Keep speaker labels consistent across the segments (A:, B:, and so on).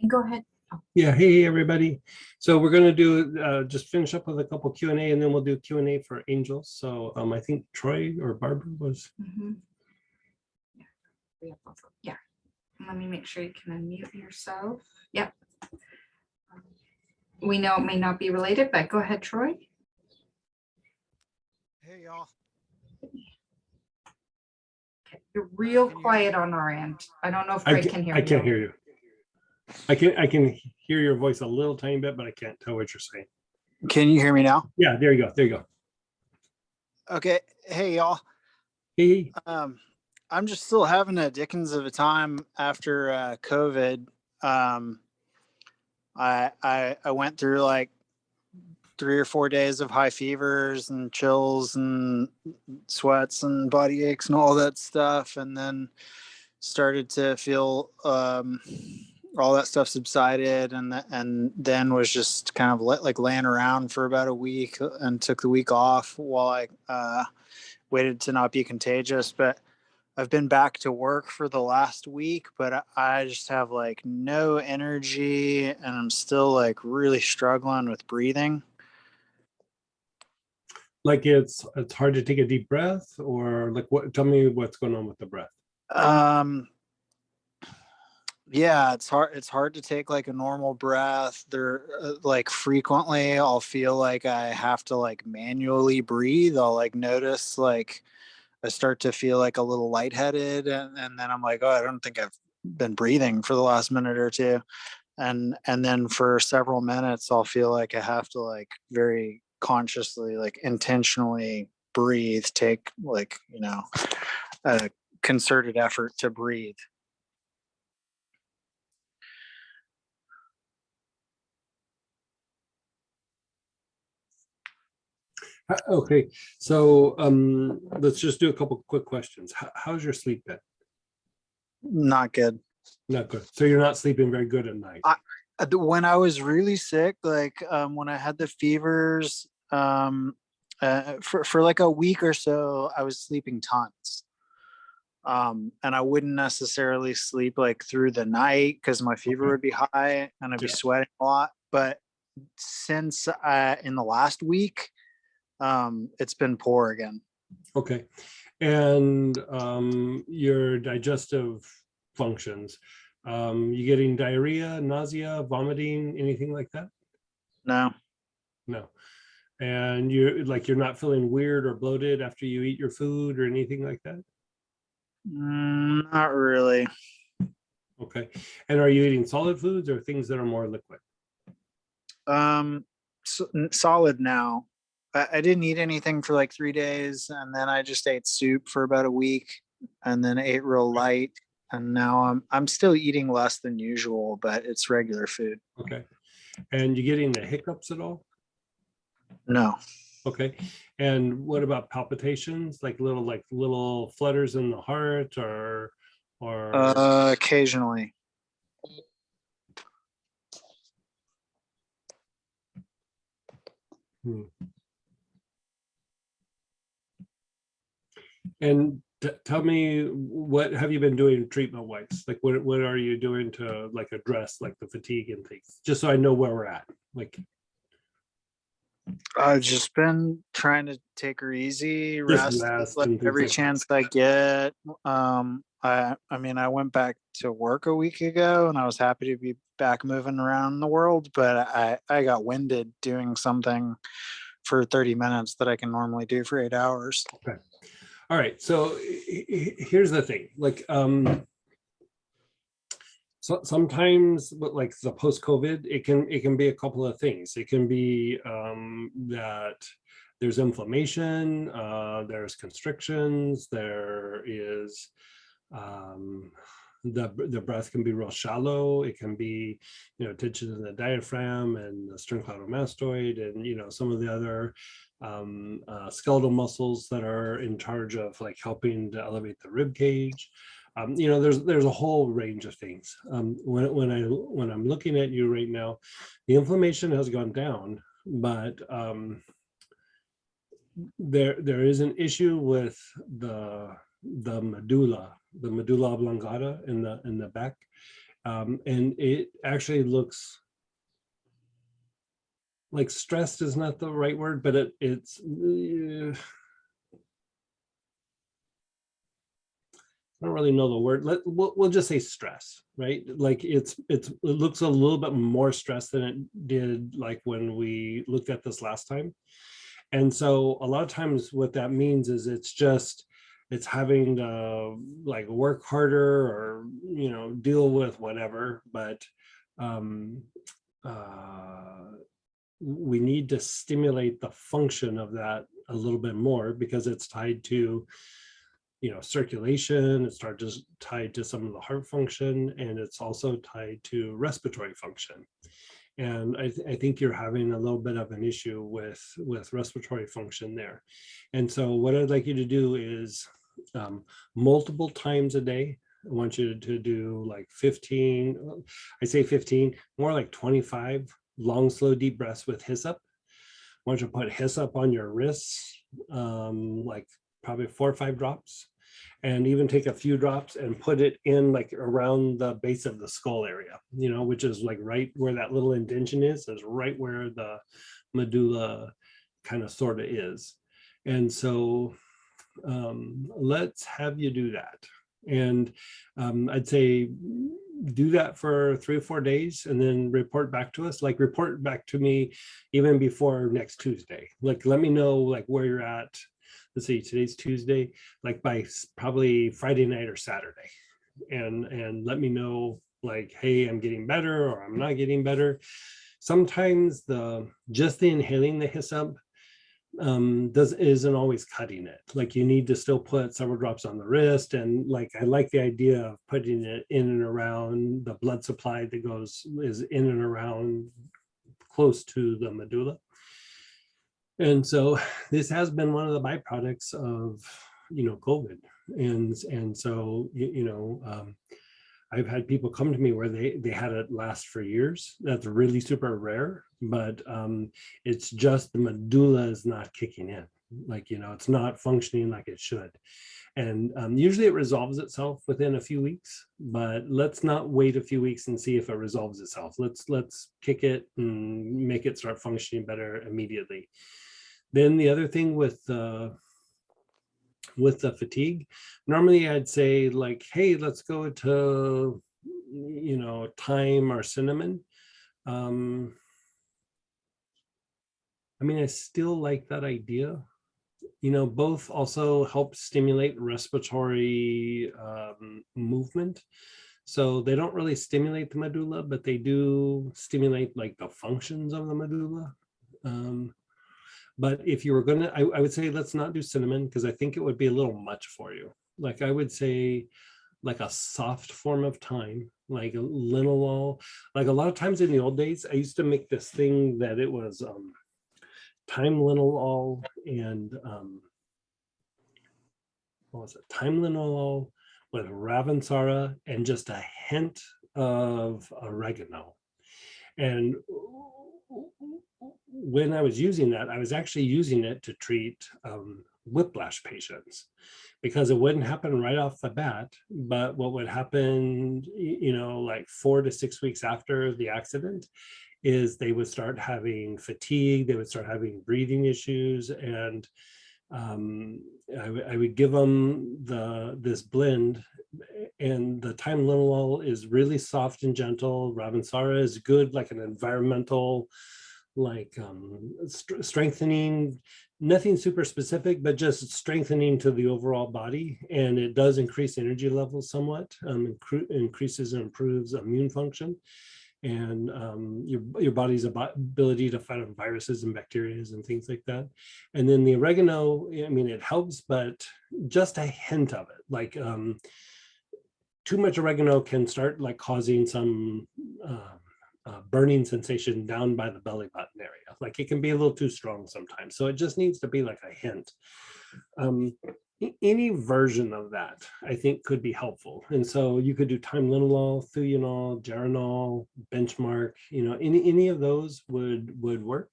A: Go ahead. Oh,
B: Yeah, hey everybody. So we're going to do just finish up with a couple Q&A and then we'll do Q&A for Angels. So I think Troy or Barbara was.
A: yeah, we have both. Yeah. Let me make sure you can unmute yourself. Yep. We know it may not be related, but go ahead, Troy.
C: Hey y'all.
A: Okay. You're real
C: Can you hear
A: quiet
C: me?
A: on our end. I don't know if Greg can hear
B: I can't
A: you.
B: hear you. I can hear your voice a little tiny bit, but I can't tell what you're saying.
C: Can you hear me now?
B: Yeah, there you go. There you go.
C: Okay. Hey y'all.
B: Hey.
C: I'm just still having a dickens of a time after COVID. I went through like 3 or 4 days of high fevers and chills and sweats and body aches and all that stuff, and then started to feel all that stuff subsided, and then was just kind of like laying around for about a week and took the week off while I waited to not be contagious. But I've been back to work for the last week, but I just have like no energy and I'm still like really struggling with breathing.
B: Like it's hard to take a deep breath, or like what? Tell me what's going on with the breath.
C: Yeah, it's hard to take like a normal breath. There like frequently I'll feel like I have to like manually breathe. I'll like notice like I start to feel like a little lightheaded, and then I'm like, oh, I don't think I've been breathing for the last minute or two. And then for several minutes I'll feel like I have to like very consciously, like intentionally breathe, take like, a concerted effort to breathe.
B: Okay, so let's just do a couple quick questions. How's your sleep been?
C: Not good.
B: Not good. So you're not sleeping very good at night.
C: When I was really sick, like when I had the fevers, for like a week or so, I was sleeping tons. And I wouldn't necessarily sleep like through the night because my fever
B: Okay.
C: would be high and I'd be
B: Yeah.
C: sweating a lot. But since in the last week, it's been poor again.
B: Okay. And your digestive functions, you getting diarrhea, nausea, vomiting, anything like that?
C: No.
B: No. And you're not feeling weird or bloated after you eat your food or anything like that?
C: Not really.
B: Okay. And are you eating solid foods or things that are more liquid?
C: Solid now. I didn't eat anything for like 3 days, and then I just ate soup for about a week, and then ate real light. And now I'm still eating less than usual, but it's regular food.
B: Okay. And you getting the hiccups at all?
C: No.
B: Okay. And what about palpitations, like little flutters in the heart or
C: Occasionally.
B: And tell me, what have you been doing treatment wise? Like what are you doing to like address like the fatigue and things? Just so I know where we're at. Like
C: I've just been trying to take her easy, rest like
B: and things
C: every
B: like
C: chance I get. I mean, I went back to work a week ago and I was happy to be back moving around the world, but I got winded doing something for 30 minutes that I can normally do for 8 hours.
B: Okay. All right. So here's the thing. Like so sometimes like the post-COVID, it can be a couple of things. It can be that there's inflammation, there's constrictions, there is the breath can be real shallow. It can be, tension in the diaphragm and the sternocleidomastoid, and some of the other skeletal muscles that are in charge of like helping to elevate the rib cage. There's a whole range of things. When I'm looking at you right now, the inflammation has gone down, but there is an issue with the medulla oblongata in the back, And it actually looks like stressed is not the right word, but it's I don't really know the word. We'll just say stress, right? Like it looks a little bit more stress than it did like when we looked at this last time. And so a lot of times what that means is it's having to like work harder or, you know, deal with whatever, but um, we need to stimulate the function of that a little bit more because it's tied to, you know, circulation, it's tied to some of the heart function, and it's also tied to respiratory function. And I think you're having a little bit of an issue with respiratory function there. And so what I'd like you to do is multiple times a day, I want you to do like 15, I say 15, more like 25 long, slow, deep breaths with hyssop. I want you to put hyssop on your wrists, like probably 4 or 5 drops, and even take a few drops and put it in like around the base of the skull area, you know, which is like right where that little indentation is right where the medulla kind of sort of is. And so let's have you do that. And I'd say do that for 3 or 4 days and then report back to us, like report back to me even before next Tuesday. Like, let me know like where you're at. Let's see, today's Tuesday, like by probably Friday night or Saturday. And let me know like, hey, I'm getting better or I'm not getting better. Sometimes just the inhaling the hyssop isn't always cutting it. Like you need to still put several drops on the wrist, and like I like the idea of putting it in and around the blood supply that is in and around close to the medulla. And so this has been one of the byproducts of, you know, COVID. And so, you know, I've had people come to me where they had it last for years. That's really super rare, but it's just the medulla is not kicking in. Like, you know, it's not functioning like it should. And usually it resolves itself within a few weeks, but let's not wait a few weeks and see if it resolves itself. Let's kick it and make it start functioning better immediately. Then the other thing with the fatigue, normally I'd say like, hey, let's go to, you know, thyme or cinnamon. I mean, I still like that idea. You know, both also help stimulate respiratory movement. So they don't really stimulate the medulla, but they do stimulate like the functions of the medulla. But if you were gonna, I would say let's not do cinnamon because I think it would be a little much for you. Like I would say like a soft form of thyme, like a linalool. Like a lot of times in the old days, I used to make this thing that it was thyme linalool and what was it? Thyme linalool with Ravensara and just a hint of oregano. And when I was using that, I was actually using it to treat whiplash patients because it wouldn't happen right off the bat. But what would happen, you know, like 4 to 6 weeks after the accident is they would start having fatigue, they would start having breathing issues. And I would give them this blend, and the thyme linalool is really soft and gentle. Ravensara is good, like an environmental, like strengthening, nothing super specific, but just strengthening to the overall body. And it does increase energy levels somewhat, increases and improves immune function and your body's ability to fight off viruses and bacteria and things like that. And then the oregano, I mean, it helps, but just a hint of it. Like too much oregano can start like causing some burning sensation down by the belly button area. Like it can be a little too strong sometimes. So it just needs to be like a hint. Any version of that, I think, could be helpful. And so you could do thyme linalool, thuyonol, Geranol, Benchmark, you know, any of those would work.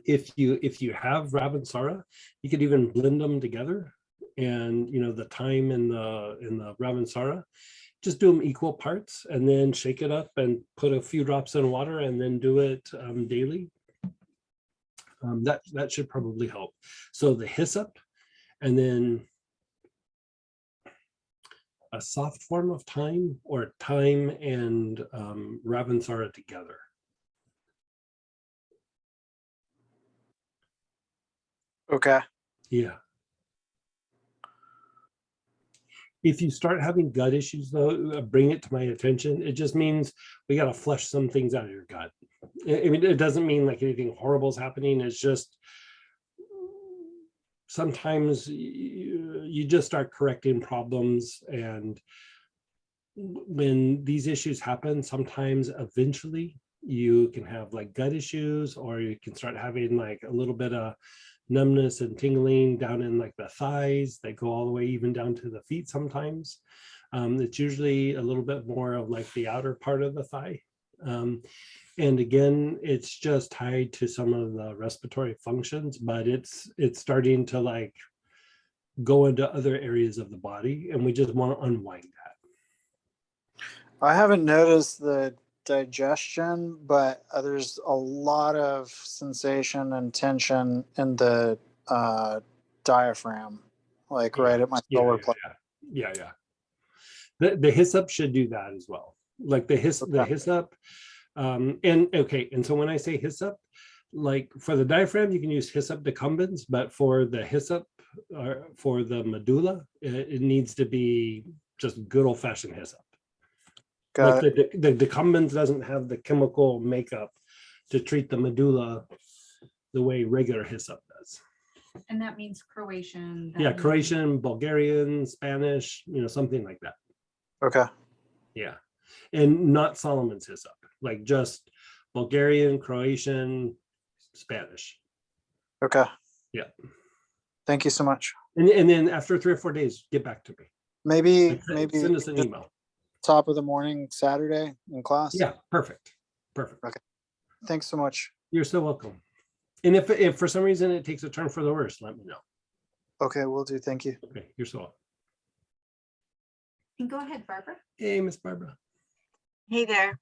B: If you have Ravensara, you could even blend them together and the thyme and the Ravansara, just do them equal parts and then shake it up and put a few drops in water and then do it daily. That should probably help. So the hyssop, and then a soft form of thyme, or thyme and Ravansara together.
C: Okay.
B: Yeah. If you start having gut issues, though, bring it to my attention. It just means we got to flush some things out of your gut. I mean, it doesn't mean like anything horrible is happening. It's just sometimes you just start correcting problems. And when these issues happen, sometimes eventually you can have like gut issues, or you can start having like a little bit of numbness and tingling down in like the thighs. They go all the way even down to the feet sometimes. It's usually a little bit more of like the outer part of the thigh. And again, it's just tied to some of the respiratory functions, but it's starting to like go into other areas of the body, and we just want to unwind that.
C: I haven't noticed the digestion, but there's a lot of sensation and tension in the diaphragm, like right at my solar plexus.
B: Yeah. The hyssop should do that as well. Like the hyssop. And so when I say hyssop, like for the diaphragm, you can use hyssop decumbens, but for the hyssop, for the medulla, it needs to be just good old fashioned hyssop.
C: Got
B: like the decumbens doesn't have the chemical makeup to treat the medulla the way regular hyssop does.
A: And that means Croatian.
B: Yeah, Croatian, Bulgarian, Spanish, something like that.
C: Okay.
B: Yeah. And not Solomon's hyssop, like just Bulgarian, Croatian, Spanish.
C: Okay.
B: Yeah.
C: Thank you so much.
B: And then after 3 or 4 days, get back to me.
C: Maybe
B: Send us an email.
C: Top of the morning, Saturday in class.
B: Yeah, perfect.
C: Okay. Thanks so much.
B: You're so welcome. And if for some reason it takes a turn for the worse, let me know.
C: Okay, will do. Thank you.
B: Okay, you're so welcome.
A: And go ahead, Barbara.
B: Hey, Miss Barbara.
D: Hey there.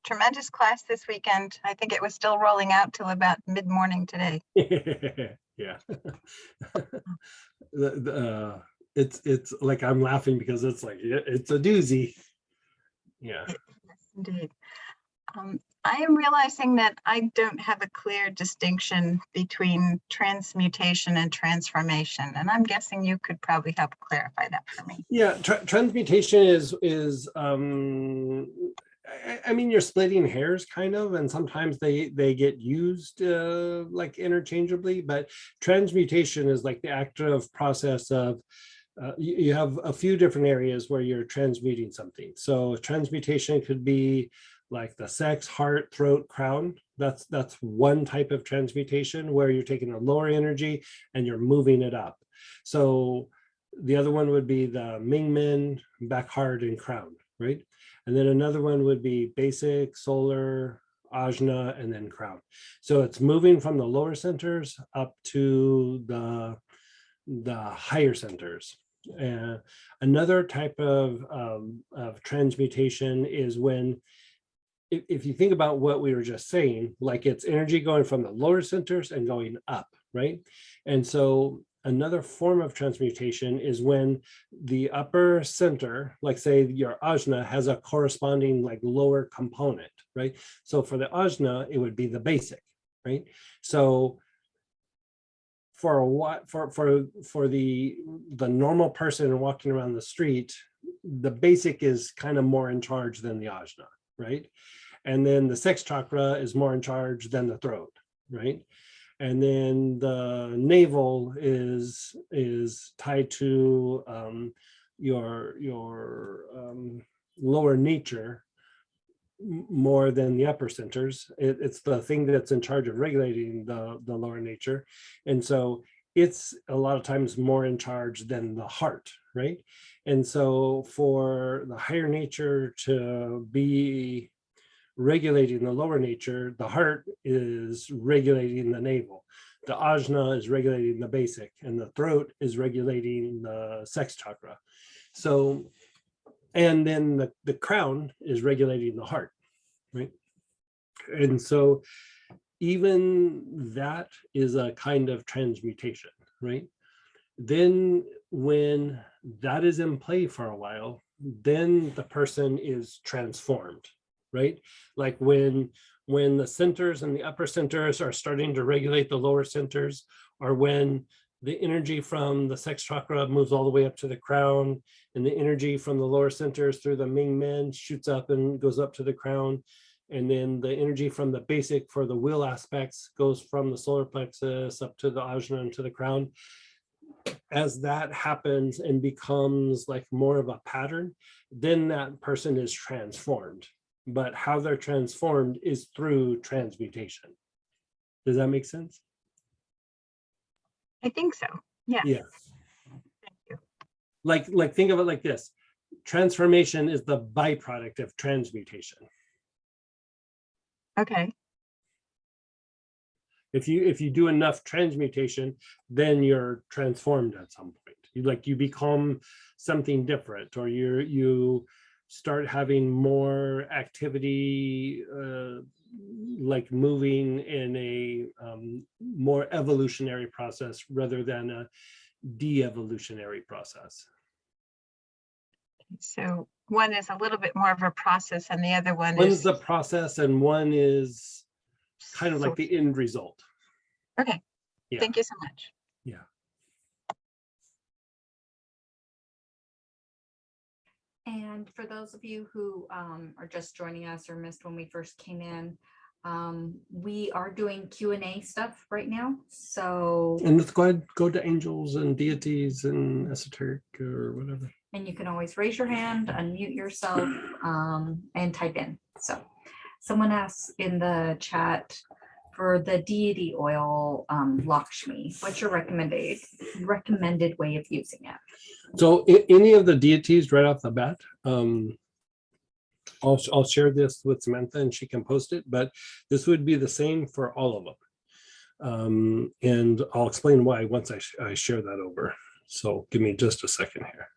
D: Tremendous class this weekend. I think it was still rolling out till about mid-morning today.
B: Yeah. It's like I'm laughing because it's like it's a doozy. Yeah.
D: Yes, indeed. I am realizing that I don't have a clear distinction between transmutation and transformation, and I'm guessing you could probably help clarify that for me.
B: Yeah, transmutation is I mean, you're splitting hairs kind of, and sometimes they get used like interchangeably, but transmutation is like the active process of you have a few different areas where you're transmuting something. So transmutation could be like the sex, heart, throat, crown. That's one type of transmutation where you're taking a lower energy and you're moving it up. So the other one would be the Mingmen, back, heart, and crown, right? And then another one would be basic, solar, ajna, and then crown. So it's moving from the lower centers up to the higher centers. Another type of transmutation is when, if you think about what we were just saying, like it's energy going from the lower centers and going up, right? And so another form of transmutation is when the upper center, like say your ajna, has a corresponding like lower component, right? So for the ajna, it would be the basic, right? So for a what for the normal person walking around the street, the basic is kind of more in charge than the ajna, right? And then the sex chakra is more in charge than the throat, right? And then the navel is tied to your lower nature more than the upper centers. It's the thing that's in charge of regulating the lower nature. And so it's a lot of times more in charge than the heart, right? And so for the higher nature to be regulating the lower nature, the heart is regulating the navel. the ajna is regulating the basic, and the throat is regulating the sex chakra. So, and then the crown is regulating the heart, right? And so even that is a kind of transmutation, right? Then when that is in play for a while, then the person is transformed, right? Like when the centers and the upper centers are starting to regulate the lower centers, or when the energy from the sex chakra moves all the way up to the crown, and the energy from the lower centers through the Ming Men shoots up and goes up to the crown. And then the energy from the basic for the will aspects goes from the solar plexus up to the ajna and to the crown. As that happens and becomes like more of a pattern, then that person is transformed. But how they're transformed is through transmutation. Does that make sense?
D: I think so. Yes.
B: Yeah.
D: Thank you.
B: Like think of it like this. Transformation is the byproduct of transmutation.
D: Okay.
B: If you do enough transmutation, then you're transformed at some point. You become something different, or you start having more activity, like moving in a more evolutionary process rather than a de-evolutionary process.
D: So one is a little bit more of a process and the other one
B: One's
D: is.
B: the process and one is kind of like
D: so-
B: the end result.
D: Okay.
B: Yeah.
D: Thank you so much.
B: Yeah.
A: And for those of you who are just joining us or missed when we first came in, we are doing Q&A stuff right now. So,
B: And let's go to angels and deities and esoteric or whatever.
A: and you can always raise your hand, unmute yourself, and type in. So someone asks in the chat for the deity oil, Lakshmi, what's your recommended way of using it?
B: So any of the deities right off the bat, I'll share this with Samantha and she can post it, but this would be the same for all of them. And I'll explain why once I share that over. So give me just a second here.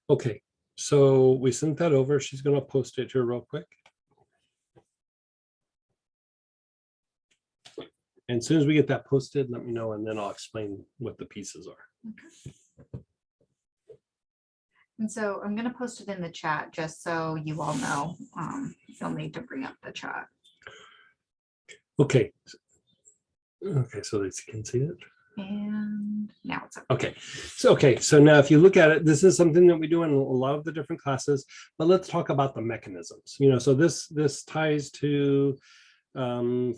B: Okay, so we sent that over. She's going to post it here real quick. And as soon as we get that posted, let me know, and then I'll explain what the pieces are.
A: And so I'm going to post it in the chat just so you all know. You'll need to bring up the chat.
B: Okay. Okay, so they can see it.
A: And now it's up.
B: Okay, so now if you look at it, this is something that we do in a lot of the different classes, but let's talk about the mechanisms. So this ties to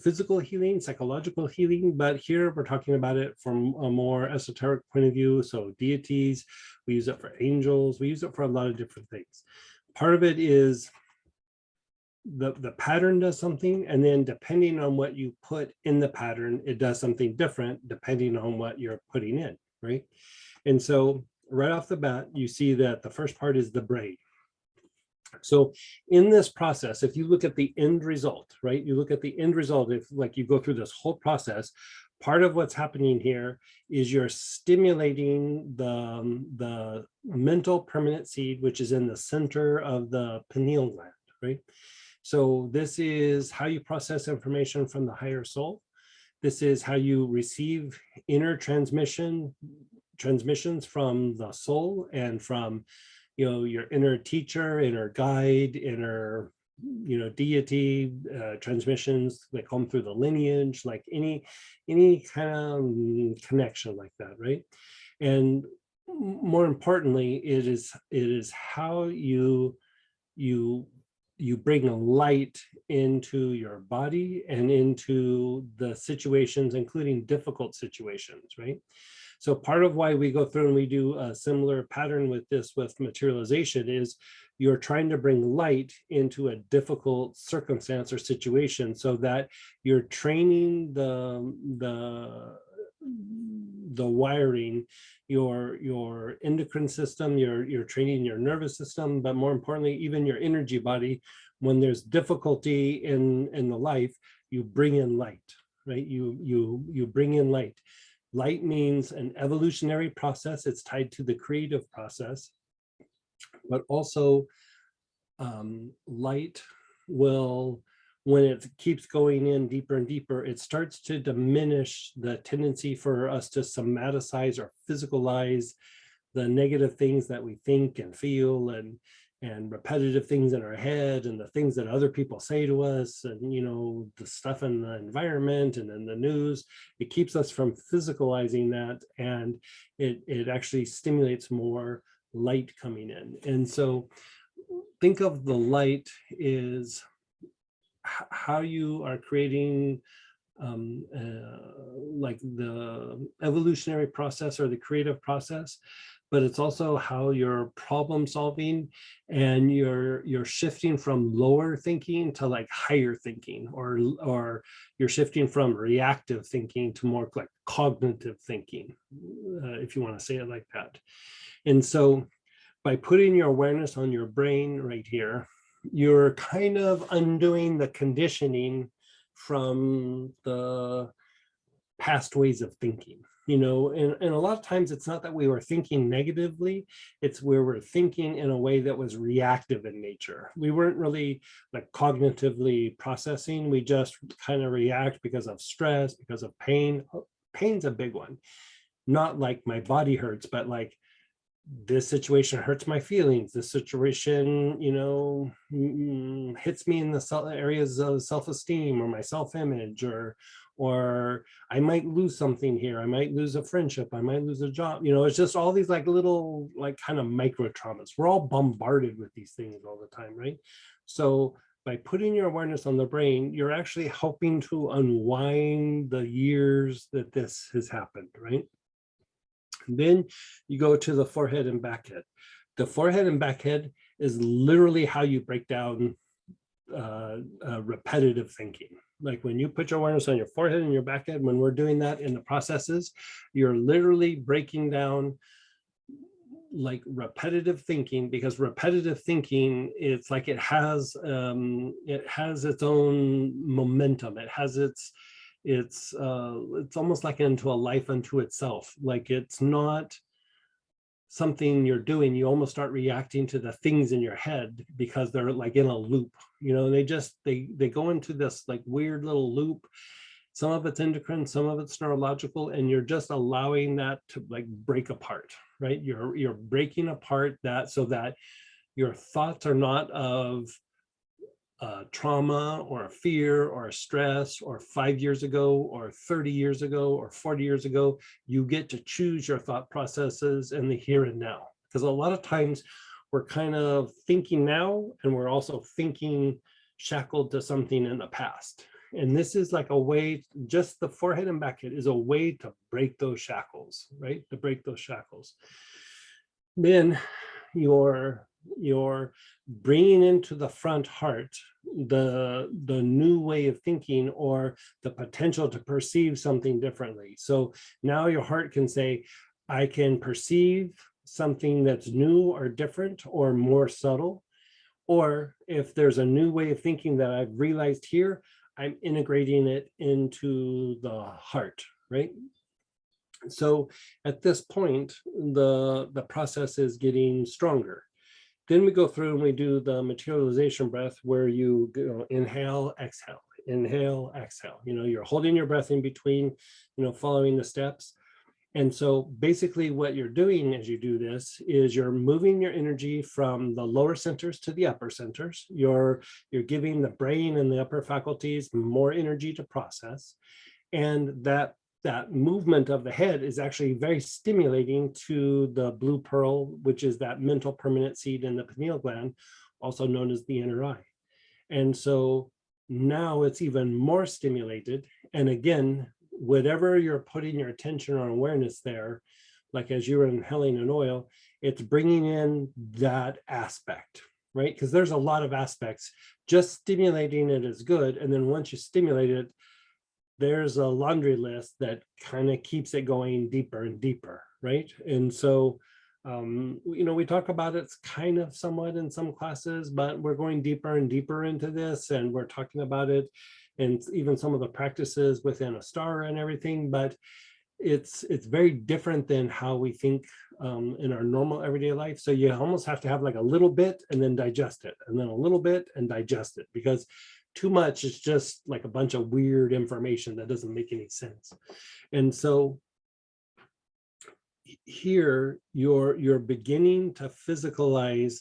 B: physical healing, psychological healing, but here we're talking about it from a more esoteric point of view. So deities, we use it for angels, we use it for a lot of different things. Part of it is the pattern does something, and then depending on what you put in the pattern, it does something different depending on what you're putting in, right? And so right off the bat, you see that the first part is the braid. So in this process, if you look at the end result, right, you look at the end result, if like you go through this whole process, part of what's happening here is you're stimulating the mental permanent seed, which is in the center of the pineal gland, right? So this is how you process information from the higher soul. This is how you receive inner transmissions from the soul and from your inner teacher, inner guide, inner deity, transmissions that come through the lineage, like any kind of connection like that, right? And more importantly, it is how you bring a light into your body and into the situations, including difficult situations, right? So part of why we go through and we do a similar pattern with this with materialization is you're trying to bring light into a difficult circumstance or situation so that you're training the wiring, your endocrine system, you're training your nervous system, but more importantly, even your energy body. When there's difficulty in the life, you bring in light, right? You bring in light. Light means an evolutionary process. It's tied to the creative process, but also light will, when it keeps going in deeper and deeper, it starts to diminish the tendency for us to somaticize or physicalize the negative things that we think and feel, and repetitive things in our head, and the things that other people say to us, and the stuff in the environment and in the news. It keeps us from physicalizing that, and it actually stimulates more light coming in. And so think of the light is how you are creating like the evolutionary process or the creative process, but it's also how you're problem solving, and you're shifting from lower thinking to like higher thinking, or you're shifting from reactive thinking to more like cognitive thinking, if you want to say it like that. And so by putting your awareness on your brain right here, you're kind of undoing the conditioning from the past ways of thinking, and a lot of times it's not that we were thinking negatively, it's where we're thinking in a way that was reactive in nature. We weren't really like cognitively processing, we just kind of react because of stress, because of pain. Pain's a big one, not like my body hurts, but like this situation hurts my feelings, this situation hits me in the areas of self-esteem or my self-image, or I might lose something here, I might lose a friendship, I might lose a job. It's just all these like little like kind of micro traumas. We're all bombarded with these things all the time, right? So by putting your awareness on the brain, you're actually helping to unwind the years that this has happened, right? Then you go to the forehead and back head. The forehead and back head is literally how you break down repetitive thinking. Like when you put your awareness on your forehead and your back head, when we're doing that in the processes, you're literally breaking down like repetitive thinking, because repetitive thinking, it's like it has its own momentum. It has it's almost like into a life unto itself. Like it's not something you're doing, you almost start reacting to the things in your head because they're like in a loop. They go into this like weird little loop. Some of it's endocrine, some of it's neurological, and you're just allowing that to like break apart, right? You're breaking apart that so that your thoughts are not of trauma or a fear or a stress or 5 years ago or 30 years ago or 40 years ago. You get to choose your thought processes in the here and now, because a lot of times we're kind of thinking now and we're also thinking shackled to something in the past. And this is like a way, just the forehead and back head is a way to break those shackles, right? To break those shackles. Then you're bringing into the front heart the new way of thinking, or the potential to perceive something differently. So now your heart can say, I can perceive something that's new or different or more subtle. Or if there's a new way of thinking that I've realized here, I'm integrating it into the heart, right? So at this point, the process is getting stronger. Then we go through and we do the materialization breath, where you inhale, exhale, inhale, exhale. You're holding your breath in between, following the steps. And so basically what you're doing as you do this is you're moving your energy from the lower centers to the upper centers. You're giving the brain and the upper faculties more energy to process. And that that movement of the head is actually very stimulating to the blue pearl, which is that mental permanent seed in the pineal gland, also known as the inner eye. And so now it's even more stimulated. And again, whatever you're putting your attention or awareness there, like as you're inhaling an oil, it's bringing in that aspect, right? Because there's a lot of aspects. Just stimulating it is good. And then once you stimulate it, there's a laundry list that kind of keeps it going deeper and deeper, right? And so, we talk about it kind of somewhat in some classes, but we're going deeper and deeper into this, and we're talking about it and even some of the practices within a star and everything, but it's very different than how we think in our normal everyday life. So you almost have to have like a little bit and then digest it, and then a little bit and digest it, because too much is just like a bunch of weird information that doesn't make any sense. And so here you're beginning to physicalize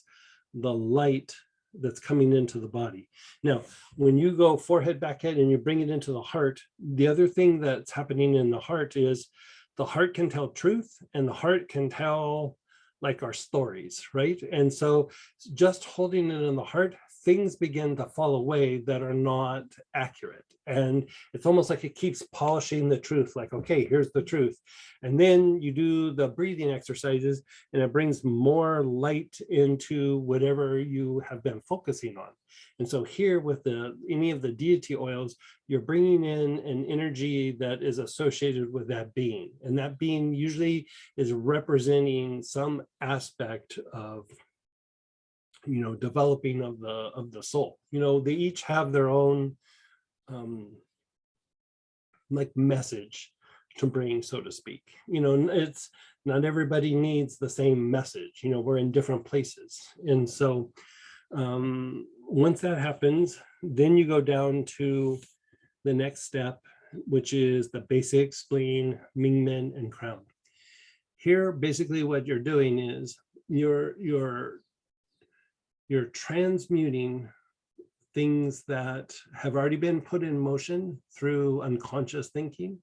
B: the light that's coming into the body. Now, when you go forehead, back head, and you bring it into the heart, the other thing that's happening in the heart is the heart can tell truth, and the heart can tell like our stories, right? And so just holding it in the heart, things begin to fall away that are not accurate. And it's almost like it keeps polishing the truth, like, okay, here's the truth. And then you do the breathing exercises, and it brings more light into whatever you have been focusing on. And so here with any of the deity oils, you're bringing in an energy that is associated with that being. And that being usually is representing some aspect of developing of the soul. They each have their own like message to bring, so to speak. It's not everybody needs the same message. We're in different places. And so once that happens, then you go down to the next step, which is the basic, spleen, Mingmen, and crown. Here, basically what you're doing is you're transmuting things that have already been put in motion through unconscious thinking.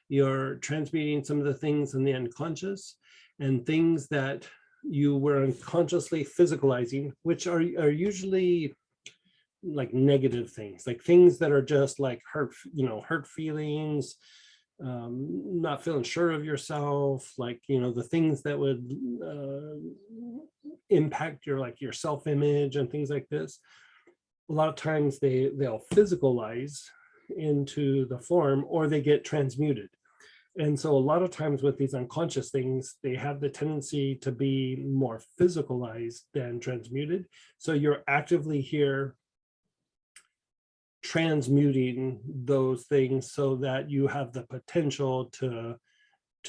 B: You're transmuting some of the things in the unconscious, and things that you were unconsciously physicalizing, which are usually like negative things, like things that are just like hurt feelings, not feeling sure of yourself, like the things that would impact your self-image and things like this. A lot of times they'll physicalize into the form, or they get transmuted. And so a lot of times with these unconscious things, they have the tendency to be more physicalized than transmuted. So you're actively here transmuting those things so that you have the potential to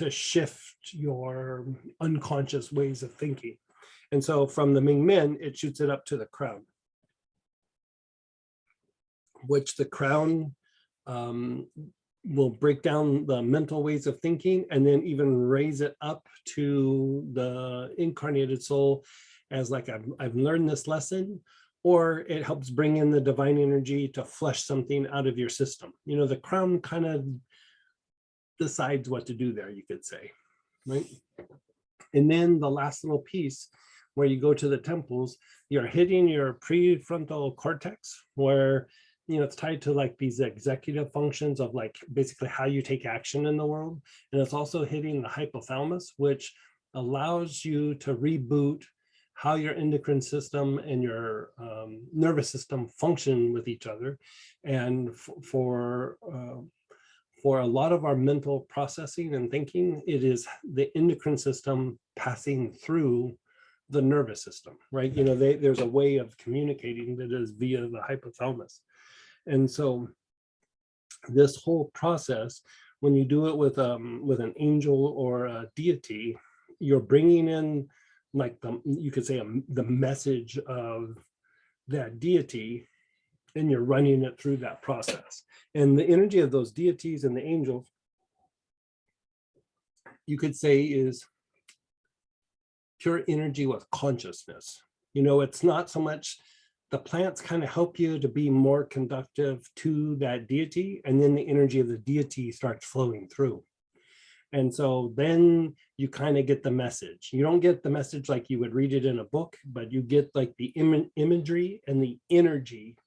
B: shift your unconscious ways of thinking. And so from the Mingmen, it shoots it up to the crown, which the crown will break down the mental ways of thinking, and then even raise it up to the incarnated soul as like, I've learned this lesson, or it helps bring in the divine energy to flush something out of your system. The crown kind of decides what to do there, you could say, right? And then the last little piece where you go to the temples, you're hitting your prefrontal cortex, where it's tied to like these executive functions of like basically how you take action in the world. And it's also hitting the hypothalamus, which allows you to reboot how your endocrine system and your nervous system function with each other. And for a lot of our mental processing and thinking, it is the endocrine system passing through the nervous system, right? There's a way of communicating that is via the hypothalamus. And so this whole process, when you do it with an angel or a deity, you're bringing in like you could say the message of that deity, and you're running it through that process. And the energy of those deities and the angels, you could say, is pure energy with consciousness. It's not so much, the plants kind of help you to be more conductive to that deity, and then the energy of the deity starts flowing through. And so then you kind of get the message. You don't get the message like you would read it in a book, but you get like the imagery and the energy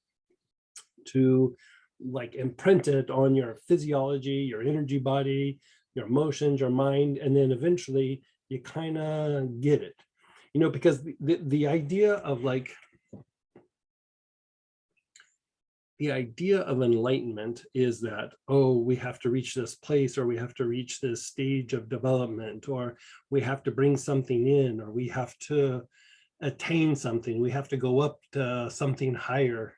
B: to like imprint it on your physiology, your energy body, your emotions, your mind, and then eventually you kind of get it. You know, because the idea of like, the idea of enlightenment is that, oh, we have to reach this place, or we have to reach this stage of development, or we have to bring something in, or we have to attain something, we have to go up to something higher.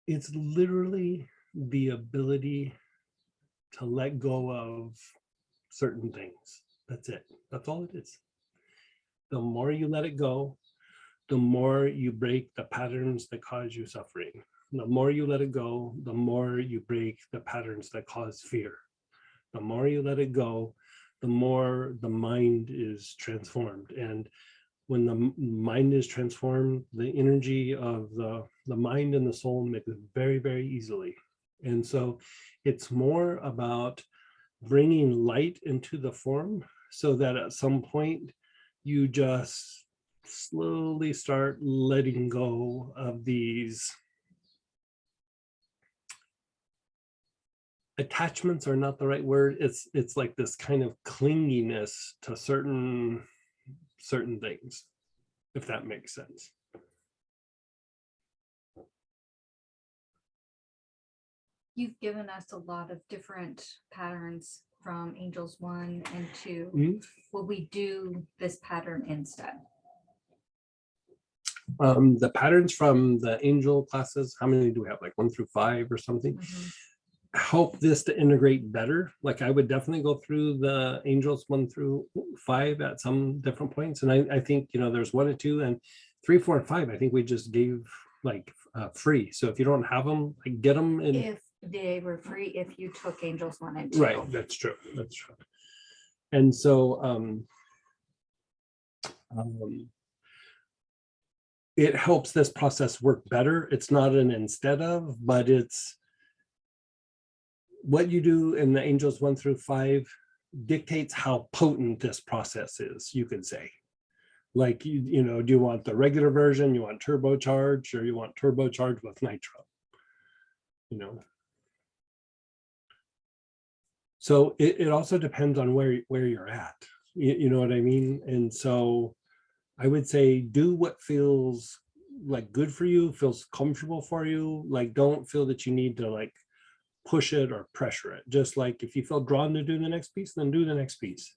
B: It's literally the ability to let go of certain things. That's it. That's all it is. The more you let it go, the more you break the patterns that cause you suffering. The more you let it go, the more you break the patterns that cause fear. The more you let it go, the more the mind is transformed. And when the mind is transformed, the energy of the mind and the soul mix very, very easily. And so it's more about bringing light into the form so that at some point you just slowly start letting go of these attachments. Are not the right word. It's like this kind of clinginess to certain things, if that makes sense.
A: You've given us a lot of different patterns from Angels 1 and 2.
B: Mhm.
A: Will we do this pattern instead?
B: The patterns from the angel classes, how many do we have? Like 1 through 5 or something?
A: Mhm.
B: Help this to integrate better. Like I would definitely go through the angels 1 through 5 at some different points. And I think, you know, there's 1 and 2 and 3, 4, and 5. I think we just gave like free. So if you don't have them, like get them. And
A: If they were free, if you took Angels 1 and 2.
B: right, that's true. That's true. And so it helps this process work better. It's not an instead of, but it's what you do in the angels 1 through 5 dictates how potent this process is, you could say. Like, you know, do you want the regular version, you want turbocharged, or you want turbocharged with nitro? You know. So it also depends on where you're at. You know what I mean? And so I would say do what feels like good for you, feels comfortable for you. Like don't feel that you need to like push it or pressure it. Just like if you feel drawn to do the next piece, then do the next piece.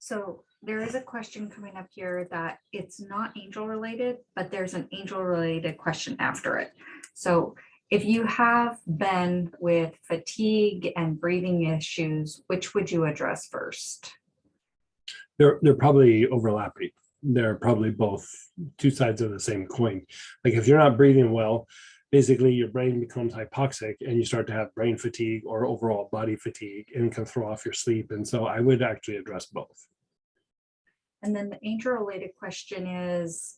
A: So there is a question coming up here that it's not angel related, but there's an angel related question after it. So if you have been with fatigue and breathing issues, which would you address first?
B: They're probably overlapping. They're probably both two sides of the same coin. Like if you're not breathing well, basically your brain becomes hypoxic and you start to have brain fatigue or overall body fatigue and can throw off your sleep. And so I would actually address both.
A: And then the angel related question is,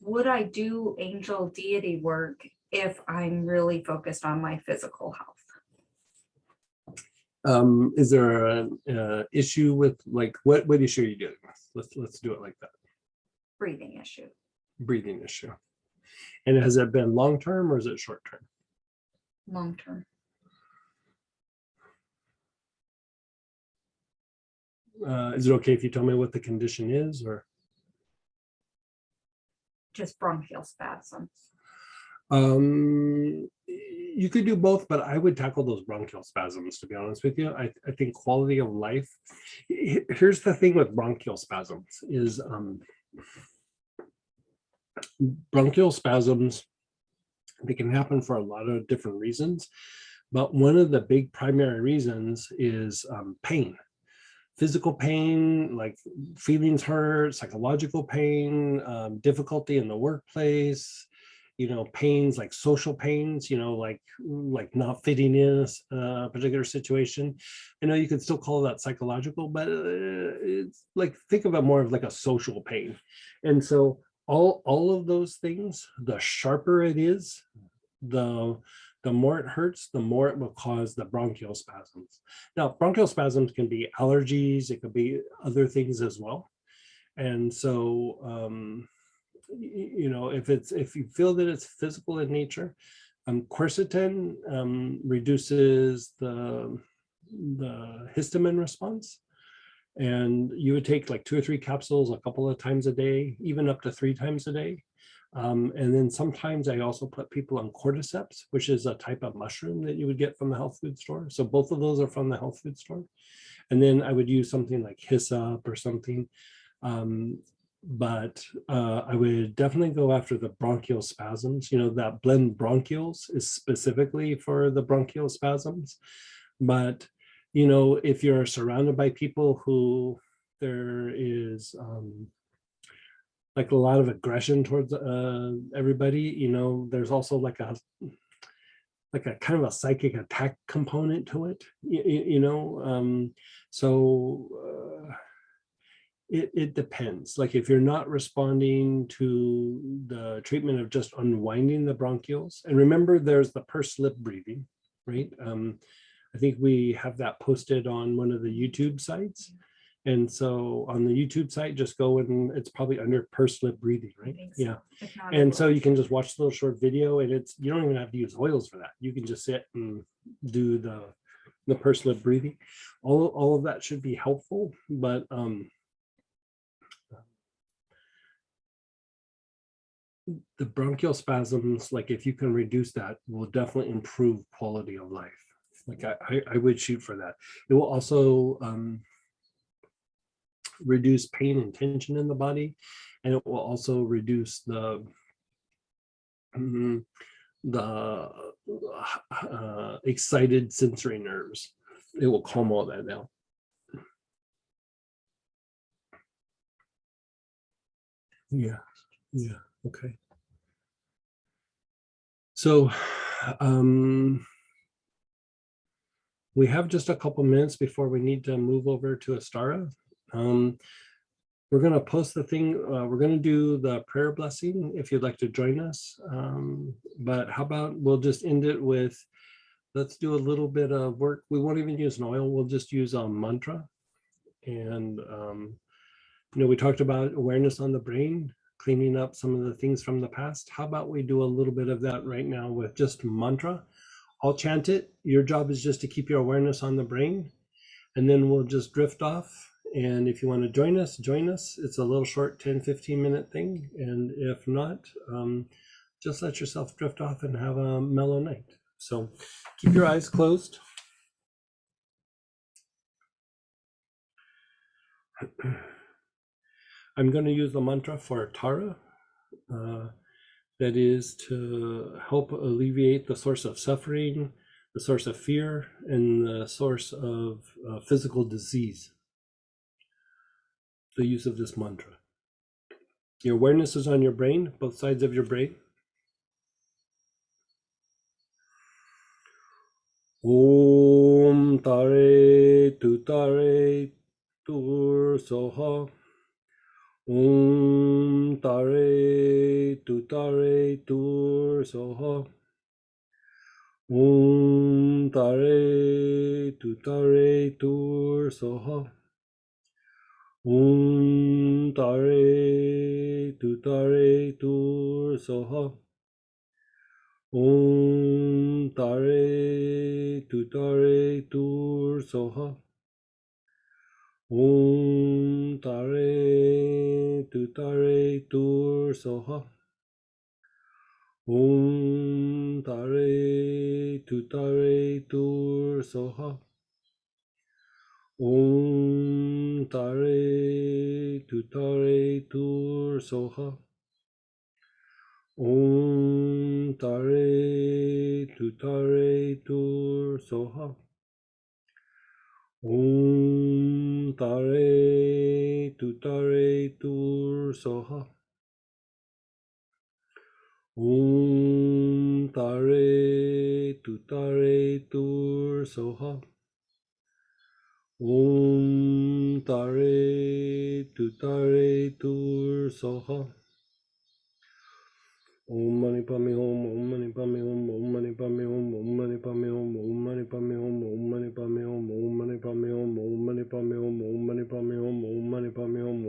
A: would I do angel deity work if I'm really focused on my physical health?
B: Is there an issue with like what issue are you dealing with? Let's do it like that.
A: Breathing issue.
B: Breathing issue. And has it been long term or is it short term?
A: Long term.
B: Is it okay if you tell me what the condition is, or
A: Just bronchial spasms.
B: you could do both, but I would tackle those bronchial spasms, to be honest with you. I think quality of life. Here's the thing with bronchial spasms is bronchial spasms, they can happen for a lot of different reasons, but one of the big primary reasons is pain. Physical pain, like feelings hurt, psychological pain, difficulty in the workplace, you know, pains like social pains, you know, like not fitting in a particular situation. I know you could still call that psychological, but it's like, think of it more of like a social pain. And so all of those things, the sharper it is, the the more it hurts, the more it will cause the bronchial spasms. Now, bronchial spasms can be allergies, it could be other things as well. And so, you know, if you feel that it's physical in nature, quercetin reduces the histamine response. And you would take like 2 or 3 capsules a couple of times a day, even up to 3 times a day. And then sometimes I also put people on cordyceps, which is a type of mushroom that you would get from the health food store. So both of those are from the health food store. And then I would use something like hyssop or something. But I would definitely go after the bronchial spasms. You know, that blend bronchials is specifically for the bronchial spasms. But, you know, if you're surrounded by people who there is like a lot of aggression towards everybody, you know, there's also like a kind of a psychic attack component to it, you know. It depends. Like if you're not responding to the treatment of just unwinding the bronchioles, and remember there's the pursed lip breathing, right? I think we have that posted on one of the YouTube sites. And so on the YouTube site, just go and it's probably under pursed lip breathing, right?
A: think so.
B: Yeah.
A: If not,
B: And
A: it
B: so
A: will.
B: you can just watch the little short video, and it's, you don't even have to use oils for that. You can just sit and do the pursed lip breathing. All of that should be helpful, but the bronchial spasms, like if you can reduce that, will definitely improve quality of life. Like I would shoot for that. It will also reduce pain and tension in the body, and it will also reduce the excited sensory nerves. It will calm all that down. Yeah, okay. So we have just a couple minutes before we need to move over to Astara. We're going to post the thing. We're going to do the prayer blessing if you'd like to join us. But how about we'll just end it with, let's do a little bit of work. We won't even use an oil. We'll just use a mantra. And, you know, we talked about awareness on the brain, cleaning up some of the things from the past. How about we do a little bit of that right now with just mantra? I'll chant it. Your job is just to keep your awareness on the brain, and then we'll just drift off. And if you want to join us, join us. It's a little short 10-15 minute thing. And if not, just let yourself drift off and have a mellow night. So keep your eyes closed. I'm going to use the mantra for Tara. That is to help alleviate the source of suffering, the source of fear, and the source of physical disease. The use of this mantra. Your awareness is on your brain, both sides of your brain. Om Tare Tur Soha. Om Tare Tur Soha. Om Tare Tur Soha. Om Tare Tur Soha. Om Tare Tur Soha. Om Tare Tur Soha. Om Tare Tur Soha. Om Tare Tur Soha. Om Tare Tur Soha. Om Tare Tur Soha. Om Tare Tur Soha. Om Tare Tur Soha. Om Mani Padme Hum, Om Mani Padme Hum, Om Mani Padme Hum, Om Mani Padme Hum, Om Mani Padme Hum, Om Mani Padme Hum, Om Mani Padme Hum, Om Mani Padme Hum, Om Mani Padme Hum, Om Mani Padme Hum,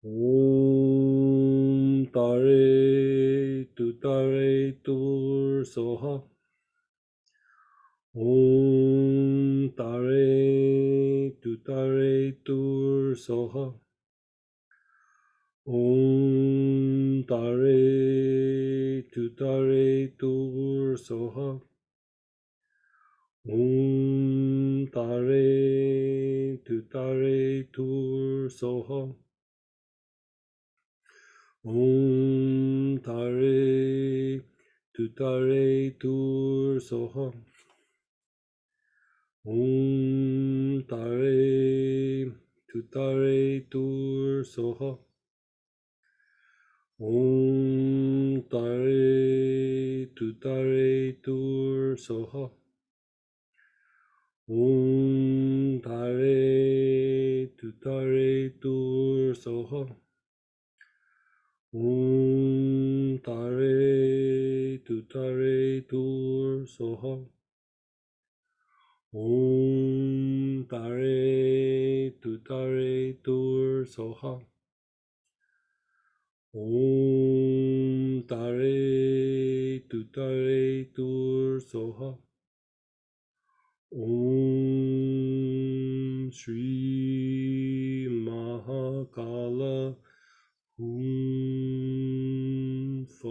B: Om Tare Tur Soha. Om Tare Tur Soha. Om Tare Tur Soha. Om Tare Tur Soha. Om Tare Tur Soha. Om Tare Tur Soha. Om Tare Tur Soha. Om Tare Tur Soha. Om Tare Tur Soha. Om Tare Tur Soha. Om Tare Tur Soha. Om Shri Mahakala Hum Fa.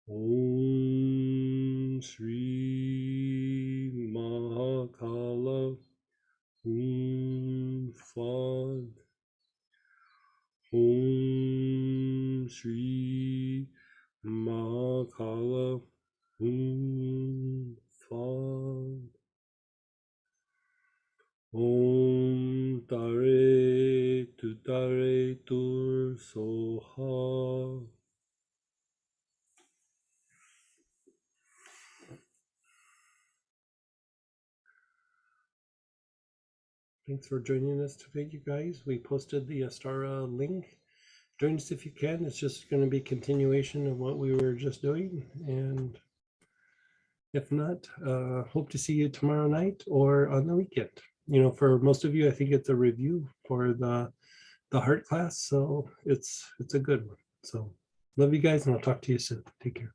B: Om Shri Mahakala Hum Fa. Om Shri Mahakala Hum Fa. Om Tare Tur Soha. Thanks for joining us today, you guys. We posted the Astara link. Join us if you can. It's just going to be continuation of what we were just doing. And if not, hope to see you tomorrow night or on the weekend. You know, for most of you, I think it's a review for the heart class. So it's a good one. So love you guys, and I'll talk to you soon. Take care.